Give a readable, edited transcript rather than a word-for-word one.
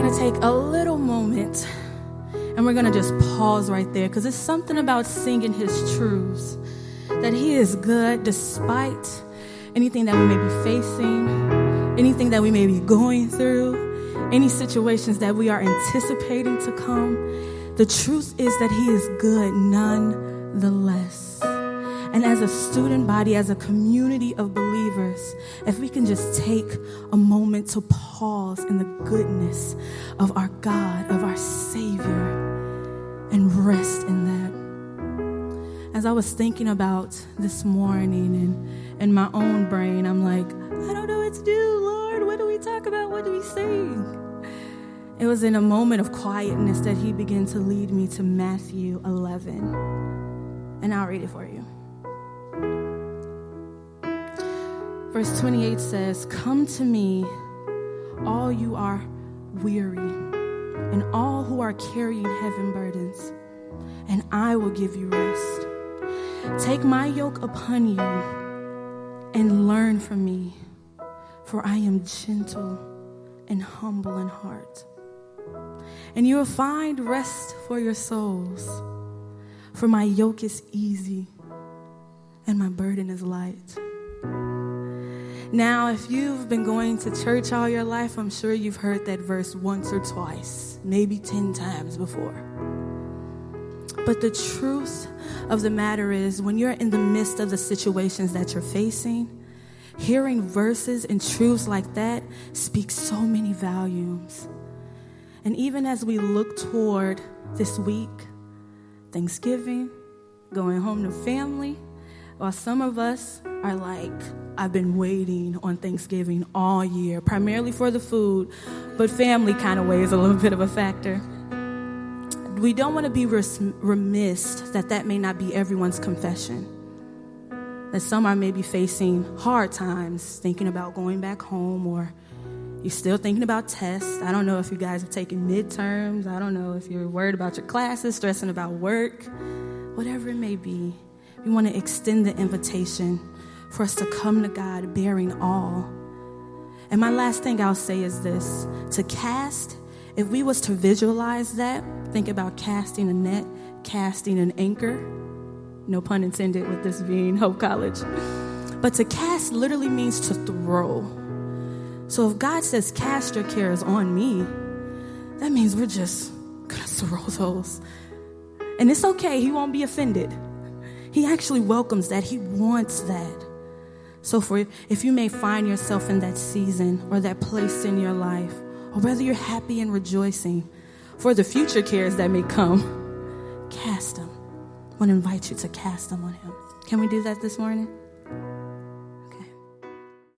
going to take a little moment and we're going to just pause right there, because it's something about singing his truths, that he is good despite anything that we may be facing, anything that we may be going through, any situations that we are anticipating to come. The truth is that he is good nonetheless. And as a student body, as a community of believers, if we can just take a moment to pause in the goodness of our God, of our Savior, and rest in that. As I was thinking about this morning and in my own brain, I'm like, I don't know what to do, Lord. What do we talk about? What do we sing? It was in a moment of quietness that he began to lead me to Matthew 11. And I'll read it for you. Verse 28 says, "Come to me, all you are weary, and all who are carrying heavy burdens, and I will give you rest. Take my yoke upon you and learn from me, for I am gentle and humble in heart. And you will find rest for your souls, for my yoke is easy and my burden is light." Now, if you've been going to church all your life, I'm sure you've heard that verse once or twice, maybe 10 times before. But the truth of the matter is, when you're in the midst of the situations that you're facing, hearing verses and truths like that speaks so many volumes. And even as we look toward this week, Thanksgiving, going home to family, while some of us are like, I've been waiting on Thanksgiving all year, primarily for the food, but family kind of weighs a little bit of a factor. We don't want to be remiss that may not be everyone's confession. That some are maybe facing hard times, thinking about going back home, or you're still thinking about tests. I don't know if you guys have taken midterms. I don't know if you're worried about your classes, stressing about work, whatever it may be. We want to extend the invitation for us to come to God bearing all. And my last thing I'll say is this: to cast, if we was to visualize that, think about casting a net, casting an anchor. No pun intended with this being Hope College. But to cast literally means to throw. So if God says, cast your cares on me, that means we're just going to throw those. And it's okay. He won't be offended. He actually welcomes that. He wants that. So if you may find yourself in that season or that place in your life, or whether you're happy and rejoicing for the future cares that may come, cast them. I want to invite you to cast them on him. Can we do that this morning?